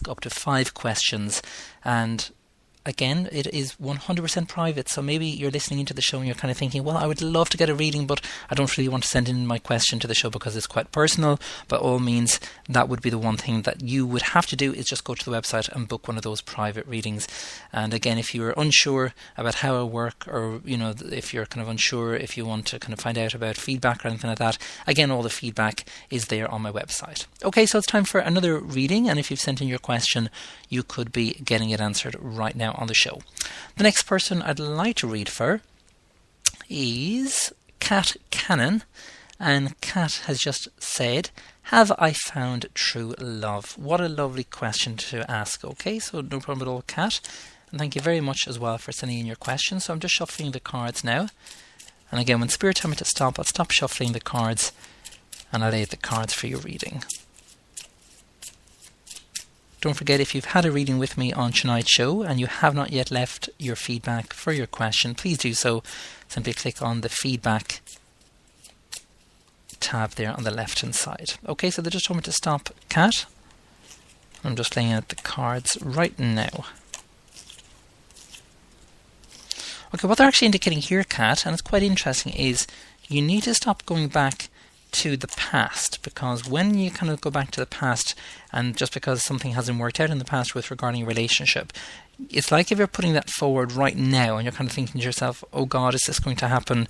ask up to 5 questions, and again, it is 100% private, so maybe you're listening into the show and you're kind of thinking, well, I would love to get a reading, but I don't really want to send in my question to the show because it's quite personal. By all means, that would be the one thing that you would have to do, is just go to the website and book one of those private readings. And again, if you're unsure about how it works, or if you're kind of unsure, if you want to kind of find out about feedback or anything like that, again, all the feedback is there on my website. Okay, so it's time for another reading, and if you've sent in your question, you could be getting it answered right now on the show. The next person I'd like to read for is Kat Cannon, and Kat has just said, have I found true love? What a lovely question to ask. Okay, so no problem at all, Kat, and thank you very much as well for sending in your question. So I'm just shuffling the cards now, and again, when Spirit tell me to stop, I'll stop shuffling the cards and I'll lay the cards for your reading. Don't forget, if you've had a reading with me on tonight's show and you have not yet left your feedback for your question, please do so. Simply click on the feedback tab there on the left hand side. Okay, so they just told me to stop, Kat. I'm just laying out the cards right now. Okay, what they're actually indicating here, Kat, and it's quite interesting, is you need to stop going back to the past, because when you kind of go back to the past, and just because something hasn't worked out in the past with regarding a relationship, it's like if you're putting that forward right now and you're kind of thinking to yourself, oh God, is this going to happen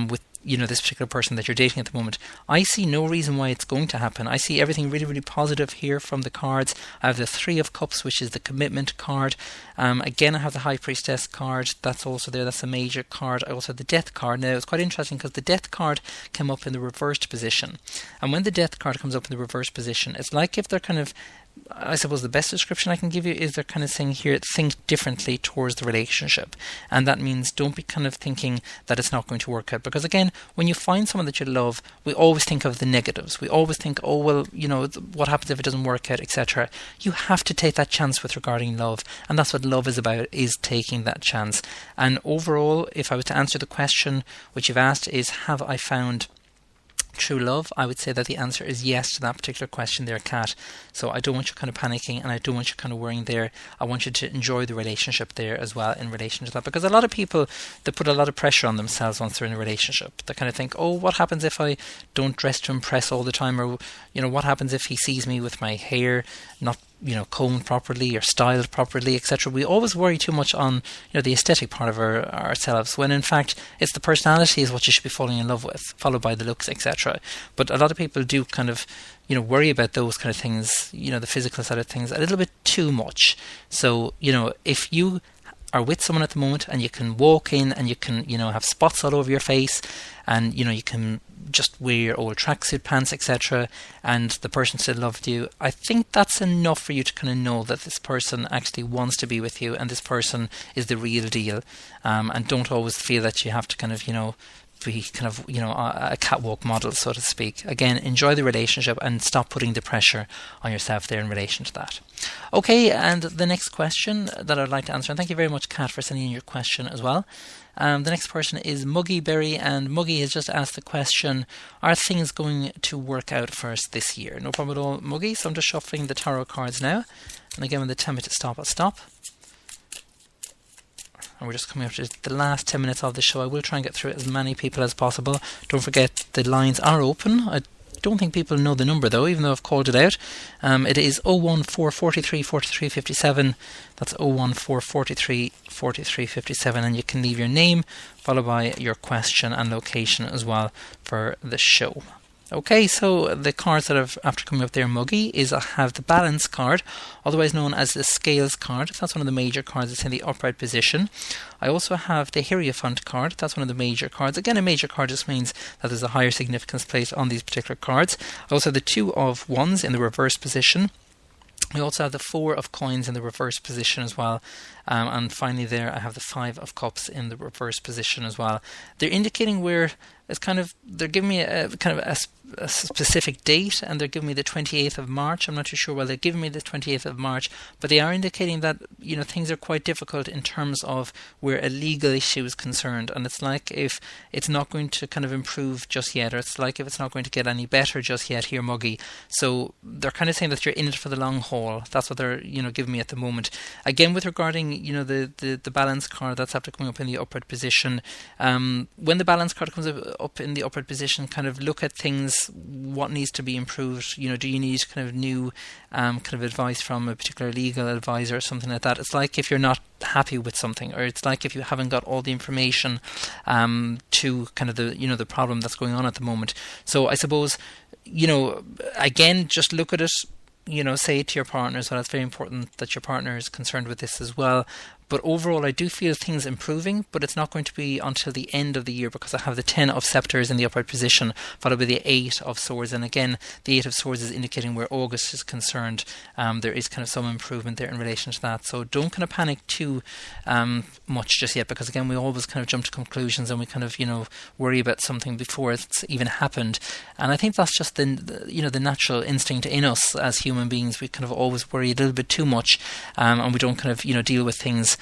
with this particular person that you're dating at the moment? I see no reason why it's going to happen. I see everything really, really positive here from the cards. I have the 3 of Cups, which is the commitment card. Again, I have the High Priestess card. That's also there. That's a major card. I also have the Death card. Now, it's quite interesting because the Death card came up in the reversed position. And when the Death card comes up in the reversed position, it's like if they're kind of, I suppose the best description I can give you is they're kind of saying here, think differently towards the relationship. And that means don't be kind of thinking that it's not going to work out. Because again, when you find someone that you love, we always think of the negatives. We always think, oh, well, what happens if it doesn't work out, etc. You have to take that chance with regarding love. And that's what love is about, is taking that chance. And overall, if I was to answer the question which you've asked is, have I found true love, I would say that the answer is yes to that particular question there, Kat. So I don't want you kind of panicking, and I don't want you kind of worrying there. I want you to enjoy the relationship there as well in relation to that, because a lot of people, they put a lot of pressure on themselves once they're in a relationship. They kind of think, oh, what happens if I don't dress to impress all the time, or what happens if he sees me with my hair not combed properly or styled properly, etc. We always worry too much on the aesthetic part of ourselves, when in fact it's the personality is what you should be falling in love with, followed by the looks, etc. But a lot of people do kind of worry about those kind of things, the physical side of things, a little bit too much. So if you are with someone at the moment and you can walk in and you can have spots all over your face, and you can just wear your old tracksuit pants, etc., and the person still loved you, I think that's enough for you to kind of know that this person actually wants to be with you and this person is the real deal. And don't always feel that you have to kind of be kind of a catwalk model, so to speak. Again, enjoy the relationship and stop putting the pressure on yourself there in relation to that. Okay, and the next question that I'd like to answer, and thank you very much, Kat, for sending in your question as well. The next person is Muggy Berry, and Muggy has just asked the question, are things going to work out for us this year? No problem at all, Muggy. So I'm just shuffling the tarot cards now, and again, when they tell me to stop, I'll stop. And we're just coming up to the last 10 minutes of the show. I will try and get through as many people as possible. Don't forget, the lines are open. I don't think people know the number though, even though I've called it out. It is 01443 43 57. That's 01443 43 57, and you can leave your name followed by your question and location as well for the show. Okay, so the cards that have after coming up there, Muggy, is I have the Balance card, otherwise known as the Scales card. That's one of the major cards. It's in the upright position. I also have the Hierophant card. That's one of the major cards. Again, a major card just means that there's a higher significance placed on these particular cards. I also have the 2 of Wands in the reverse position. We also have the 4 of Coins in the reverse position as well. And finally there I have the 5 of Cups in the reverse position as well. They're indicating where it's kind of, they're giving me a kind of a specific date, and they're giving me the 28th of March. I'm not too sure why they're giving me the 28th of March, but they are indicating that, you know, things are quite difficult in terms of where a legal issue is concerned, and it's like if it's not going to kind of improve just yet, or it's like if it's not going to get any better just yet here, Muggy. So they're kind of saying that you're in it for the long haul. That's what they're, you know, giving me at the moment. Again, with regarding, you know, the balance card that's after coming up in the upward position, when the balance card comes up in the upward position, kind of look at things, what needs to be improved. You know, do you need kind of new kind of advice from a particular legal advisor or something like that? It's like if you're not happy with something, or it's like if you haven't got all the information to kind of the, you know, the problem that's going on at the moment. So I suppose, you know, again, just look at it, you know, say to your partner as well. It's very important that your partner is concerned with this as well. But overall, I do feel things improving, but it's not going to be until the end of the year, because I have the 10 of Sceptres in the upward position, followed by the 8 of Swords. And again, the 8 of Swords is indicating where August is concerned. There is kind of some improvement there in relation to that. So don't kind of panic too much just yet, because again, we always kind of jump to conclusions, and we kind of, you know, worry about something before it's even happened. And I think that's just the you know, the natural instinct in us as human beings. We kind of always worry a little bit too much, and we don't kind of, you know, deal with things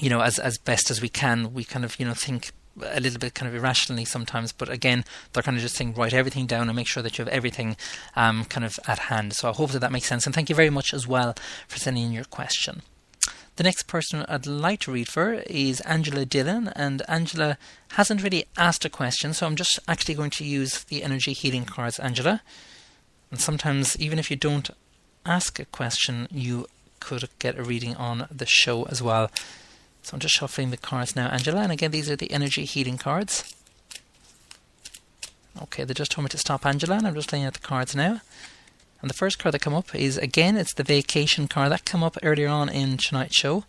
you know, as best as we can. We kind of, you know, think a little bit kind of irrationally sometimes, but again, they're kind of just saying, write everything down and make sure that you have everything kind of at hand. So I hope that makes sense, and thank you very much as well for sending in your question. The next person I'd like to read for is Angela Dillon, and Angela hasn't really asked a question, so I'm just actually going to use the energy healing cards, Angela. And sometimes, even if you don't ask a question, you could get a reading on the show as well. So I'm just shuffling the cards now, Angela, and again, these are the energy healing cards. Okay, they just told me to stop, Angela, and I'm just laying out the cards now. And the first card that come up is, again, it's the vacation card that came up earlier on in tonight's show.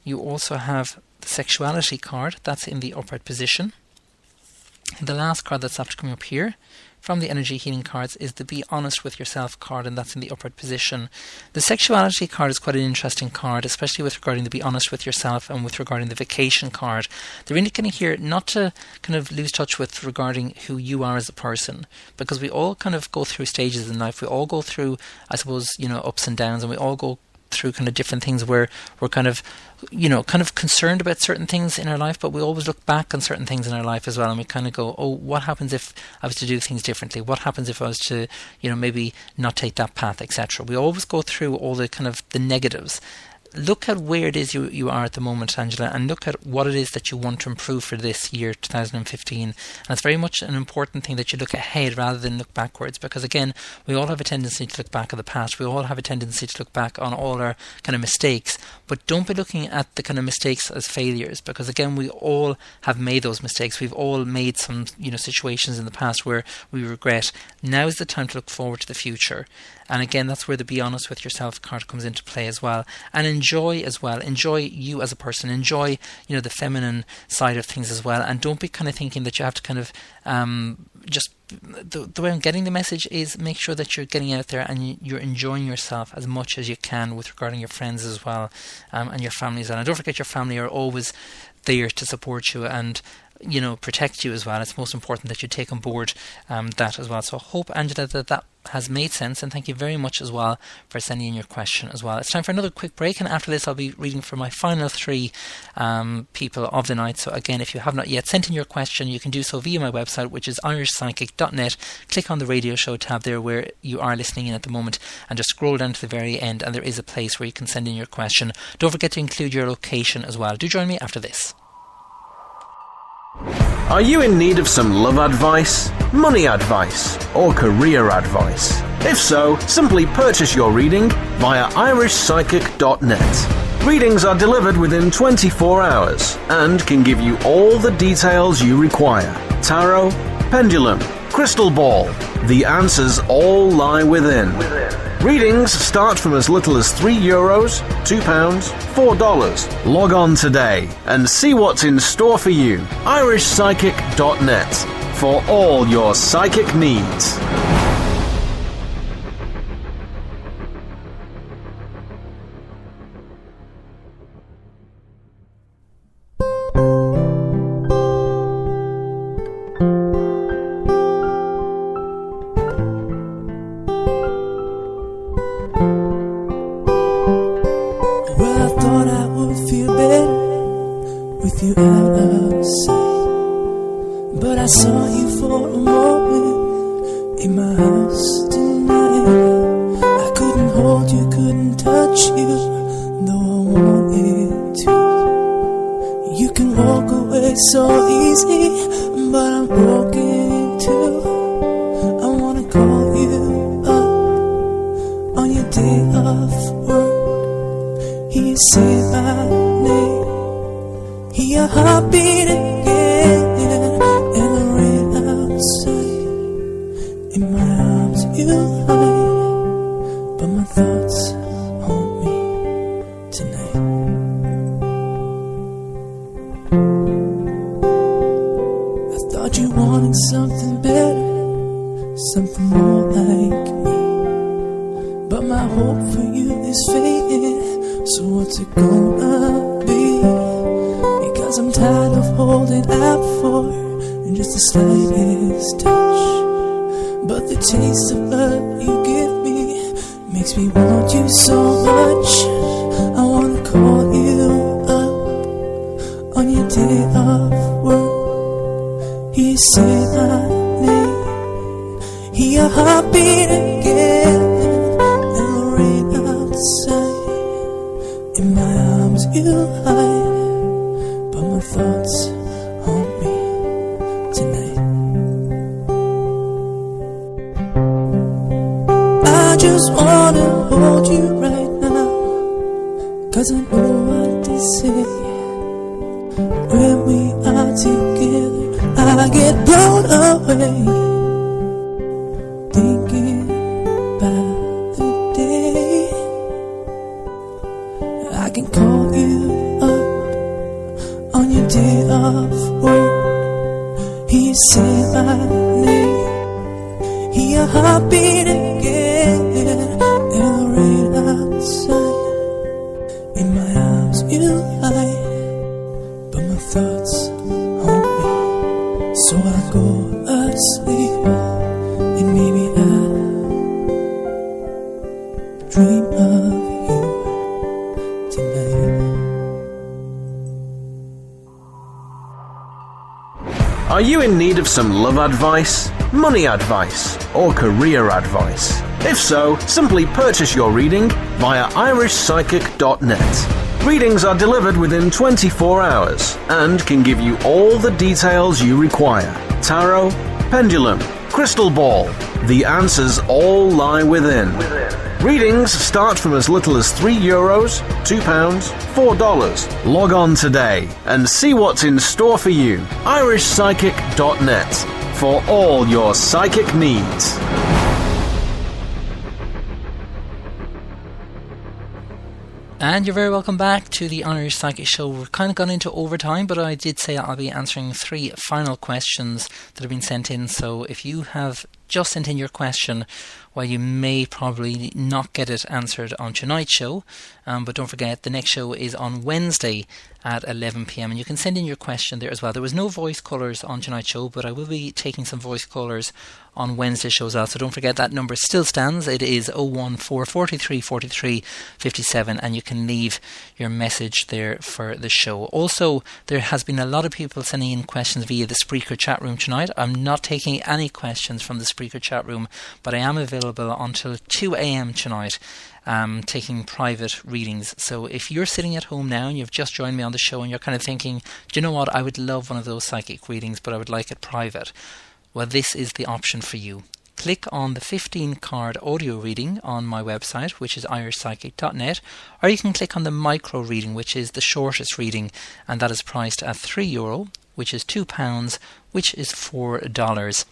You also have the sexuality card, that's in the upward position. And the last card that's after coming up here from the energy healing cards is the Be Honest With Yourself card, and that's in the upward position. The sexuality card is quite an interesting card, especially with regarding the Be Honest With Yourself and with regarding the vacation card. They're indicating here not to kind of lose touch with regarding who you are as a person, because we all kind of go through stages in life. We all go through, I suppose, you know, ups and downs, and we all go through kind of different things where we're kind of, you know, kind of concerned about certain things in our life, but we always look back on certain things in our life as well, and we kind of go, oh, what happens if I was to do things differently? What happens if I was to, you know, maybe not take that path, etc. We always go through all the kind of the negatives. Look at where it is you are at the moment, Angela, and look at what it is that you want to improve for this year, 2015. And it's very much an important thing that you look ahead rather than look backwards, because again, we all have a tendency to look back at the past. We all have a tendency to look back on all our kind of mistakes, but don't be looking at the kind of mistakes as failures, because again, we all have made those mistakes. We've all made some, you know, situations in the past where we regret. Now is the time to look forward to the future. And again, that's where the Be Honest With Yourself card comes into play as well. And enjoy as well. Enjoy you as a person. Enjoy, you know, the feminine side of things as well. And don't be kind of thinking that you have to kind of just... The way I'm getting the message is make sure that you're getting out there and you're enjoying yourself as much as you can with regarding your friends as well, and your family as well. And don't forget, your family are always there to support you and, you know, protect you as well. It's most important that you take on board that as well. So I hope, Angela, that has made sense, and thank you very much as well for sending in your question as well. It's time for another quick break, and after this I'll be reading for my final 3 people of the night. So again, if you have not yet sent in your question, you can do so via my website, which is irishpsychic.net. Click on the radio show tab there where you are listening in at the moment, and just scroll down to the very end, and there is a place where you can send in your question. Don't forget to include your location as well. Do join me after this. Are you in need of some love advice, money advice, or career advice? If so, simply purchase your reading via irishpsychic.net. Readings are delivered within 24 hours and can give you all the details you require. Tarot, pendulum, crystal ball. The answers all lie within. Readings start from as little as €3, £2, $4. Log on today and see what's in store for you. irishpsychic.net for all your psychic needs. you out of sight. But I saw you for a moment in my house tonight. I couldn't hold you, couldn't touch you, though I wanted to. You can walk away so easy, but I'm broken too. I wanna call you up on your day off work. Hear you say my name, hear your heartbeat again, and the rain outside. In my arms you hide, but my thoughts haunt me tonight. I thought you wanted something better, something more like me, but my hope for you is fading. So what's it gonna be? Because I'm tired of holding out for just the slightest touch. But the taste of love you give me makes me want you so much. I wanna call you up on your day off work. Hear you say my name, hear your heartbeat again, and the rain outside. In my arms you hide, but my thoughts haunt me tonight. I just wanna hold you right now, 'cause I know what they say. When we are together, I get blown away, thinking about the day I can call you up on your day off work. Hear you say my name, hear your heartbeat again, and the rain outside. In my arms you hide, but my thoughts haunt me. So I go asleep, and maybe I dream of you tonight. Are you in need of some love advice, money advice, or career advice? If so, simply purchase your reading via irishpsychic.net. Readings are delivered within 24 hours and can give you all the details you require. Tarot, pendulum, crystal ball. The answers all lie within. Readings start from as little as €3, £2, $4. Log on today and see what's in store for you. irishpsychic.net for all your psychic needs. And you're very welcome back to the Irish Psychic Show. We're kind of gone into overtime, but I did say I'll be answering 3 final questions that have been sent in. So if you have just sent in your question, well, you may probably not get it answered on tonight's show. But don't forget, the next show is on Wednesday at 11 p.m. and you can send in your question there as well. There was no voice callers on tonight's show, but I will be taking some voice callers on Wednesday show as well. So don't forget, that number still stands. It is 014 43 43 57, and you can leave your message there for the show. Also, there has been a lot of people sending in questions via the Spreaker chat room tonight. I'm not taking any questions from the Spreaker chat room, but I am available until 2 a.m. tonight, taking private readings. So if you're sitting at home now and you've just joined me on the show and you're kind of thinking, do you know what, I would love one of those psychic readings, but I would like it private, well, this is the option for you. Click on the 15-card audio reading on my website, which is irishpsychic.net, or you can click on the micro reading, which is the shortest reading, and that is priced at €3, which is £2, which is $4.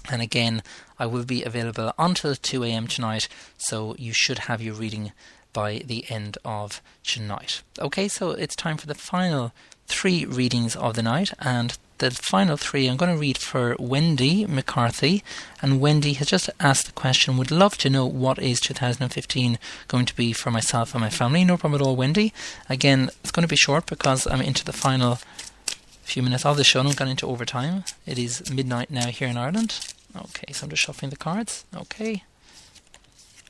And again, I will be available until 2 a.m. tonight, so you should have your reading by the end of tonight. Okay, so it's time for the final 3 readings of the night, and the final 3 I'm going to read for Wendy McCarthy. And Wendy has just asked the question, would love to know what is 2015 going to be for myself and my family. No problem at all, Wendy. Again, it's going to be short because I'm into the final few minutes of the show and I'm going into overtime. It is midnight now here in Ireland. Okay, so I'm just shuffling the cards. Okay,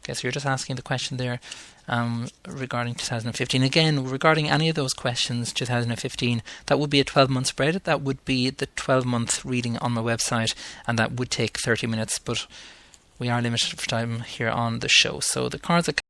Okay, so you're just asking the question there regarding 2015. Again, regarding any of those questions, 2015, that would be a 12-month spread. That would be the 12-month reading on my website, and that would take 30 minutes, but we are limited for time here on the show. So the cards that